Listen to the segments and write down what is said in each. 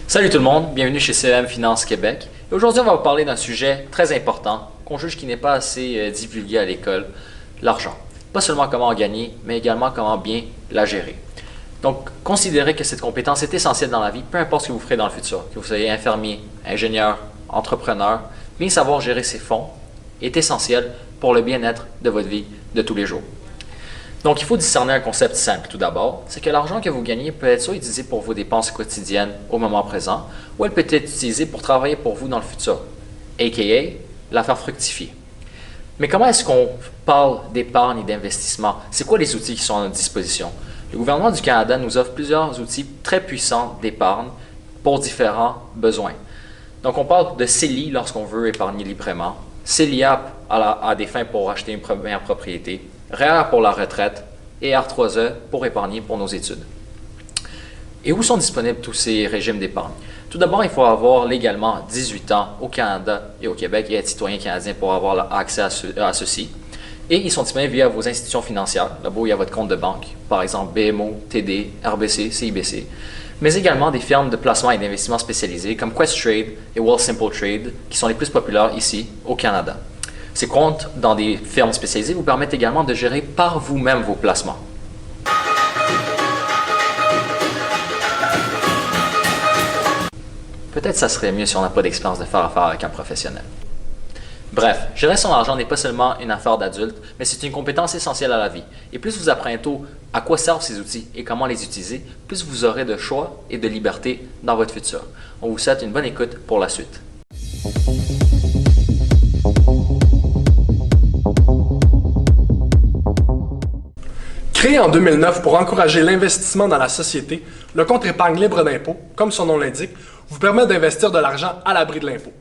Salut tout le monde, bienvenue chez CEM Finance Québec. Et aujourd'hui, on va vous parler d'un sujet très important qu'on juge qui n'est pas assez divulgué à l'école, l'argent. Pas seulement comment en gagner, mais également comment bien la gérer. Donc, considérez que cette compétence est essentielle dans la vie, peu importe ce que vous ferez dans le futur, que vous soyez infirmier, ingénieur, entrepreneur, bien savoir gérer ses fonds est essentiel pour le bien-être de votre vie de tous les jours. Donc, il faut discerner un concept simple tout d'abord, c'est que l'argent que vous gagnez peut être soit utilisé pour vos dépenses quotidiennes au moment présent, ou elle peut être utilisée pour travailler pour vous dans le futur, a.k.a. la faire fructifier. Mais comment est-ce qu'on parle d'épargne et d'investissement? C'est quoi les outils qui sont à notre disposition? Le gouvernement du Canada nous offre plusieurs outils très puissants d'épargne pour différents besoins. Donc, on parle de CELI lorsqu'on veut épargner librement, CELIAP à des fins pour acheter une première propriété, REER pour la retraite et R3E pour épargner pour nos études. Et où sont disponibles tous ces régimes d'épargne? Tout d'abord, il faut avoir légalement 18 ans au Canada et au Québec et être citoyen canadien pour avoir accès à ceci. Et ils sont disponibles via vos institutions financières, là-bas où il y a votre compte de banque, par exemple BMO, TD, RBC, CIBC, mais également des firmes de placement et d'investissement spécialisées comme Questrade et Wealthsimple Trade qui sont les plus populaires ici au Canada. Ces comptes dans des firmes spécialisées vous permettent également de gérer par vous-même vos placements. Peut-être que ça serait mieux si on n'a pas d'expérience de faire affaire avec un professionnel. Bref, gérer son argent n'est pas seulement une affaire d'adulte, mais c'est une compétence essentielle à la vie. Et plus vous apprenez tôt à quoi servent ces outils et comment les utiliser, plus vous aurez de choix et de liberté dans votre futur. On vous souhaite une bonne écoute pour la suite. Créé en 2009 pour encourager l'investissement dans la société, le compte épargne libre d'impôt, comme son nom l'indique, vous permet d'investir de l'argent à l'abri de l'impôt.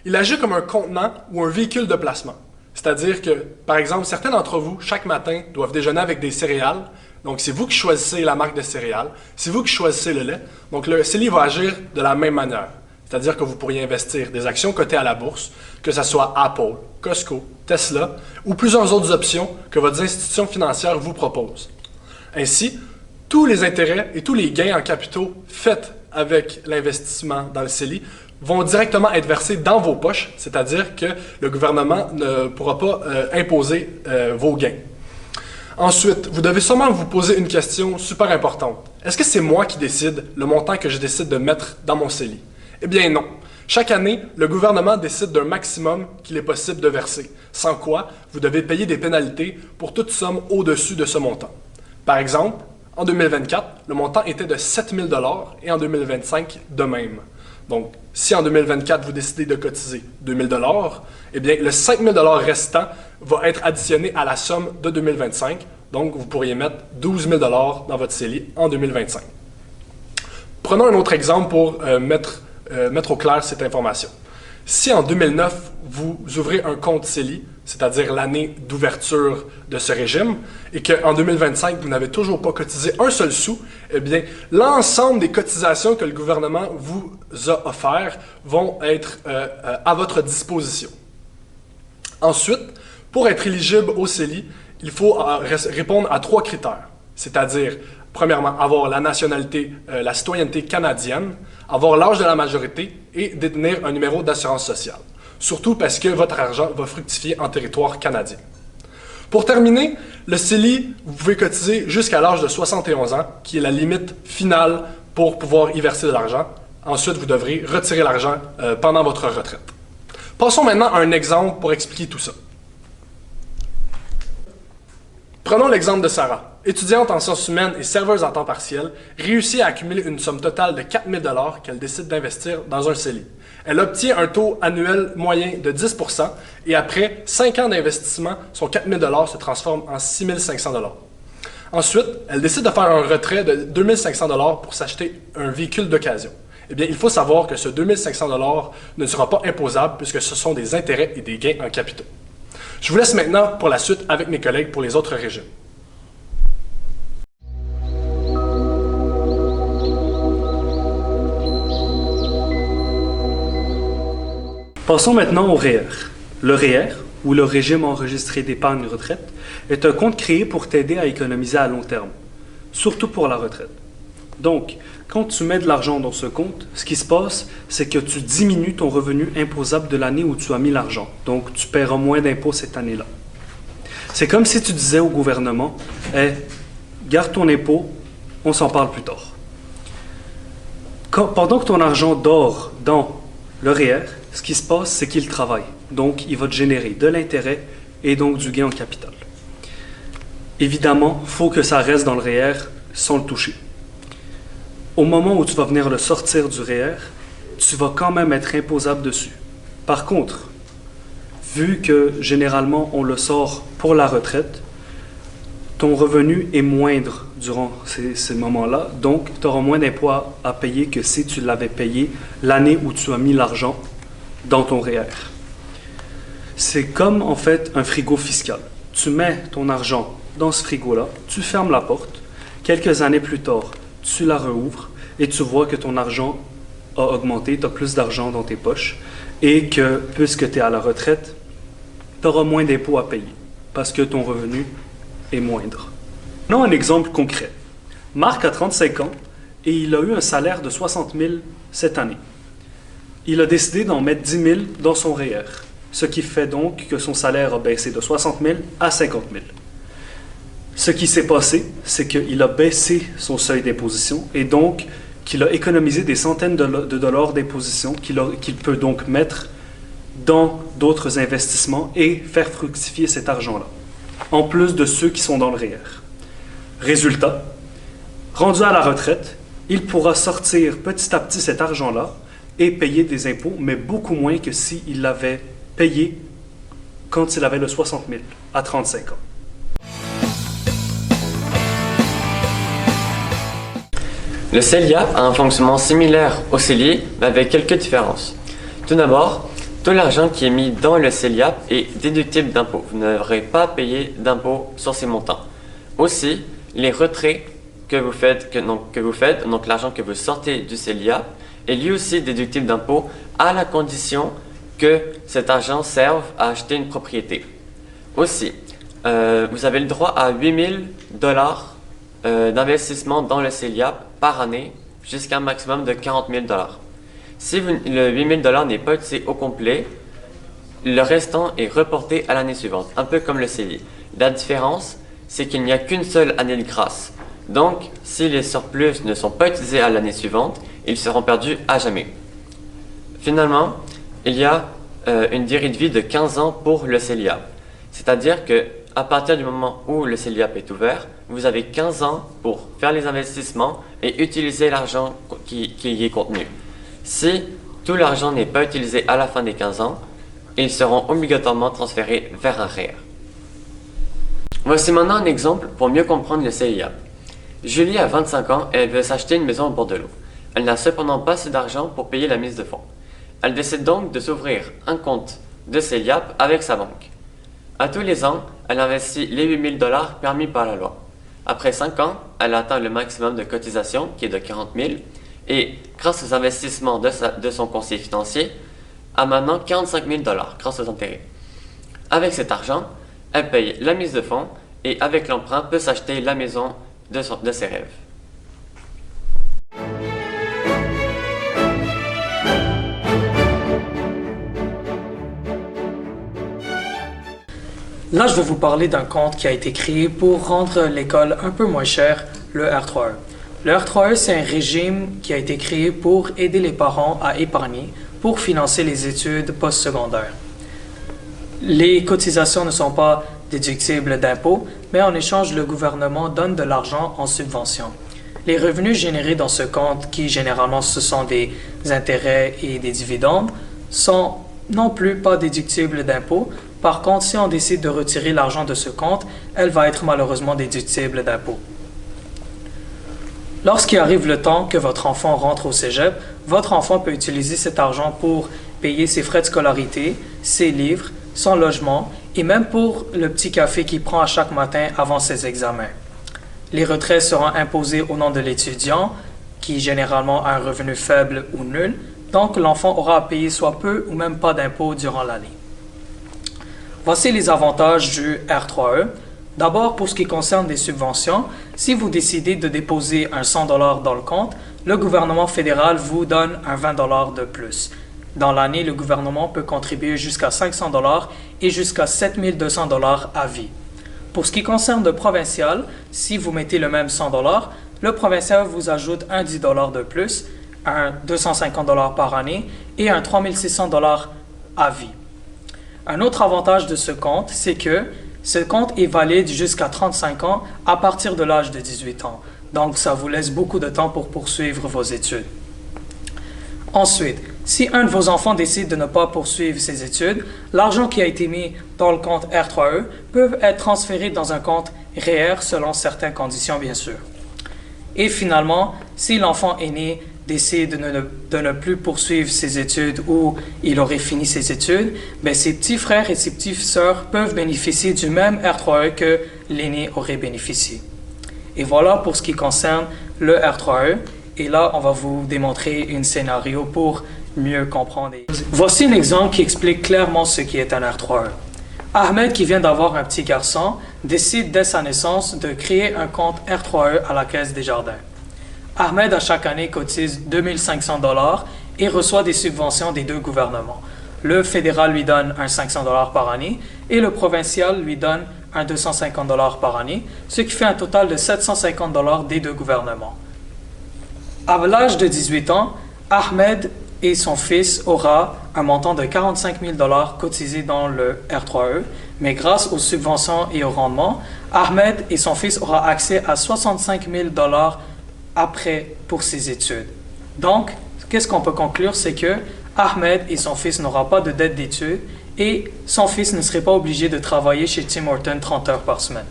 Il agit comme un contenant ou un véhicule de placement. C'est-à-dire que, par exemple, certains d'entre vous, chaque matin, doivent déjeuner avec des céréales. Donc, c'est vous qui choisissez la marque de céréales. C'est vous qui choisissez le lait. Donc, le CELI va agir de la même manière. C'est-à-dire que vous pourriez investir des actions cotées à la bourse, que ce soit Apple, Costco, Tesla ou plusieurs autres options que votre institution financière vous propose. Ainsi, tous les intérêts et tous les gains en capitaux faits avec l'investissement dans le CELI vont directement être versés dans vos poches, c'est-à-dire que le gouvernement ne pourra pas imposer vos gains. Ensuite, vous devez sûrement vous poser une question super importante. Est-ce que c'est moi qui décide le montant que je décide de mettre dans mon CELI? Eh bien non. Chaque année, le gouvernement décide d'un maximum qu'il est possible de verser, sans quoi vous devez payer des pénalités pour toute somme au-dessus de ce montant. Par exemple, en 2024, le montant était de 7 000 $ et en 2025, de même. Donc, si en 2024, vous décidez de cotiser 2 000 $, eh bien, le 5 000 $ restant va être additionné à la somme de 2025. Donc, vous pourriez mettre 12 000 $ dans votre CELI en 2025. Prenons un autre exemple pour mettre au clair cette information. Si en 2009, vous ouvrez un compte CELI, c'est-à-dire l'année d'ouverture de ce régime, et qu'en 2025, vous n'avez toujours pas cotisé un seul sou, eh bien, l'ensemble des cotisations que le gouvernement vous a offertes vont être à votre disposition. Ensuite, pour être éligible au CELI, il faut répondre à 3 critères, c'est-à-dire, premièrement, avoir la nationalité, la citoyenneté canadienne, avoir l'âge de la majorité et détenir un numéro d'assurance sociale. Surtout parce que votre argent va fructifier en territoire canadien. Pour terminer, le CELI, vous pouvez cotiser jusqu'à l'âge de 71 ans, qui est la limite finale pour pouvoir y verser de l'argent. Ensuite, vous devrez retirer l'argent pendant votre retraite. Passons maintenant à un exemple pour expliquer tout ça. Prenons l'exemple de Sarah. Étudiante en sciences humaines et serveuse à temps partiel, réussit à accumuler une somme totale de 4 000 $ qu'elle décide d'investir dans un CELI. Elle obtient un taux annuel moyen de 10 % et après 5 ans d'investissement, son 4 000 $ se transforme en 6 500 $. Ensuite, elle décide de faire un retrait de 2 500 $ pour s'acheter un véhicule d'occasion. Eh bien, il faut savoir que ce 2 500 $ ne sera pas imposable puisque ce sont des intérêts et des gains en capitaux. Je vous laisse maintenant pour la suite avec mes collègues pour les autres régimes. Passons maintenant au REER. Le REER, ou le régime enregistré d'épargne retraite, est un compte créé pour t'aider à économiser à long terme, surtout pour la retraite. Donc, quand tu mets de l'argent dans ce compte, ce qui se passe, c'est que tu diminues ton revenu imposable de l'année où tu as mis l'argent. Donc, tu paieras moins d'impôts cette année-là. C'est comme si tu disais au gouvernement, « Hey, garde ton impôt, on s'en parle plus tard. » Pendant que ton argent dort dans le REER, ce qui se passe, c'est qu'il travaille. Donc, il va te générer de l'intérêt et donc du gain en capital. Évidemment, il faut que ça reste dans le REER sans le toucher. Au moment où tu vas venir le sortir du REER, tu vas quand même être imposable dessus. Par contre, vu que généralement on le sort pour la retraite, ton revenu est moindre durant ces moments-là, donc tu auras moins d'impôts à payer que si tu l'avais payé l'année où tu as mis l'argent dans ton REER. C'est comme en fait un frigo fiscal. Tu mets ton argent dans ce frigo-là, tu fermes la porte, quelques années plus tard, tu la rouvres et tu vois que ton argent a augmenté, tu as plus d'argent dans tes poches et que puisque tu es à la retraite, tu auras moins d'impôts à payer parce que ton revenu est moindre. Prenons un exemple concret. Marc a 35 ans et il a eu un salaire de 60 000 cette année. Il a décidé d'en mettre 10 000 dans son REER, ce qui fait donc que son salaire a baissé de 60 000 à 50 000. Ce qui s'est passé, c'est qu'il a baissé son seuil d'imposition et donc qu'il a économisé des centaines de dollars d'imposition qu'il peut donc mettre dans d'autres investissements et faire fructifier cet argent-là, en plus de ceux qui sont dans le REER. Résultat, rendu à la retraite, il pourra sortir petit à petit cet argent-là et payer des impôts, mais beaucoup moins que s'il l'avait payé quand il avait le 60 000 à 35 ans. Le CELIAP a un fonctionnement similaire au CELI, mais avec quelques différences. Tout d'abord, tout l'argent qui est mis dans le CELIAP est déductible d'impôts. Vous n'aurez pas à payer d'impôts sur ces montants. Aussi, les retraits que vous faites, donc l'argent que vous sortez du CELIAP, est lui aussi déductible d'impôts à la condition que cet argent serve à acheter une propriété. Aussi, vous avez le droit à 8 000 $ d'investissement dans le CELIAP par année jusqu'à un maximum de 40 000 $. Si le 8 000 $ n'est pas utilisé au complet, le restant est reporté à l'année suivante, un peu comme le CELI. La différence, c'est qu'il n'y a qu'une seule année de grâce. Donc, si les surplus ne sont pas utilisés à l'année suivante, ils seront perdus à jamais. Finalement, il y a une durée de vie de 15 ans pour le CELIAP. C'est-à-dire que à partir du moment où le CELIAP est ouvert, vous avez 15 ans pour faire les investissements et utiliser l'argent qui y est contenu. Si tout l'argent n'est pas utilisé à la fin des 15 ans, ils seront obligatoirement transférés vers un REER. Voici maintenant un exemple pour mieux comprendre le CELIAP. Julie a 25 ans et elle veut s'acheter une maison au bord de l'eau. Elle n'a cependant pas assez d'argent pour payer la mise de fonds. Elle décide donc de s'ouvrir un compte de CELIAP avec sa banque. À tous les ans, elle investit les 8 000 $ permis par la loi. Après 5 ans, elle atteint le maximum de cotisation qui est de 40 000 et grâce aux investissements de son conseiller financier, a maintenant 45 000 $ grâce aux intérêts. Avec cet argent, elle paye la mise de fonds et avec l'emprunt peut s'acheter la maison de ses rêves. Là, je vais vous parler d'un compte qui a été créé pour rendre l'école un peu moins chère, le R3E. Le R3E, c'est un régime qui a été créé pour aider les parents à épargner pour financer les études postsecondaires. Les cotisations ne sont pas déductibles d'impôts, mais en échange, le gouvernement donne de l'argent en subvention. Les revenus générés dans ce compte, qui généralement ce sont des intérêts et des dividendes, sont non plus pas déductibles d'impôts. Par contre, si on décide de retirer l'argent de ce compte, elle va être malheureusement déductible d'impôts. Lorsqu'il arrive le temps que votre enfant rentre au cégep, votre enfant peut utiliser cet argent pour payer ses frais de scolarité, ses livres, son logement et même pour le petit café qu'il prend à chaque matin avant ses examens. Les retraits seront imposés au nom de l'étudiant, qui généralement a un revenu faible ou nul, donc l'enfant aura à payer soit peu ou même pas d'impôts durant l'année. Voici les avantages du R3E. D'abord, pour ce qui concerne les subventions, si vous décidez de déposer un 100 $ dans le compte, le gouvernement fédéral vous donne un 20 de plus. Dans l'année, le gouvernement peut contribuer jusqu'à 500 et jusqu'à 7200 à vie. Pour ce qui concerne le provincial, si vous mettez le même 100 le provincial vous ajoute un 10 de plus, un 250 par année et un 3600 à vie. Un autre avantage de ce compte, c'est que ce compte est valide jusqu'à 35 ans à partir de l'âge de 18 ans. Donc, ça vous laisse beaucoup de temps pour poursuivre vos études. Ensuite, si un de vos enfants décide de ne pas poursuivre ses études, l'argent qui a été mis dans le compte R3E peut être transféré dans un compte REER selon certaines conditions, bien sûr. Et finalement, si l'enfant aîné décide de ne plus poursuivre ses études ou il aurait fini ses études, ses petits frères et ses petites sœurs peuvent bénéficier du même R3E que l'aîné aurait bénéficié. Et voilà pour ce qui concerne le R3E. Et là, on va vous démontrer un scénario pour mieux comprendre. Voici un exemple qui explique clairement ce qui est un R3E. Ahmed, qui vient d'avoir un petit garçon, décide dès sa naissance de créer un compte R3E à la Caisse des Jardins. Ahmed, à chaque année, cotise 2500 et reçoit des subventions des deux gouvernements. Le fédéral lui donne un 500 par année et le provincial lui donne un 250 par année, ce qui fait un total de 750 des deux gouvernements. À l'âge de 18 ans, Ahmed et son fils auront un montant de 45 000 cotisé dans le R3E, mais grâce aux subventions et au rendement, Ahmed et son fils auront accès à 65 000 après pour ses études. Donc, qu'est-ce qu'on peut conclure, c'est que Ahmed et son fils n'auront pas de dette d'études et son fils ne serait pas obligé de travailler chez Tim Hortons 30 heures par semaine.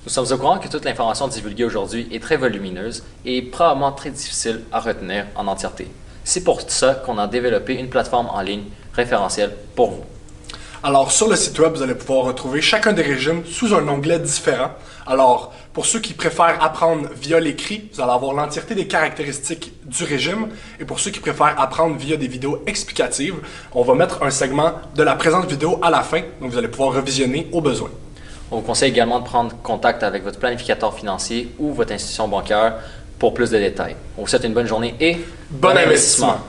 Nous sommes au courant que toute l'information divulguée aujourd'hui est très volumineuse et probablement très difficile à retenir en entièreté. C'est pour ça qu'on a développé une plateforme en ligne référentielle pour vous. Alors, sur le site web, vous allez pouvoir retrouver chacun des régimes sous un onglet différent. Alors, pour ceux qui préfèrent apprendre via l'écrit, vous allez avoir l'entièreté des caractéristiques du régime. Et pour ceux qui préfèrent apprendre via des vidéos explicatives, on va mettre un segment de la présente vidéo à la fin, donc vous allez pouvoir revisionner au besoin. On vous conseille également de prendre contact avec votre planificateur financier ou votre institution bancaire pour plus de détails. On vous souhaite une bonne journée et bon investissement.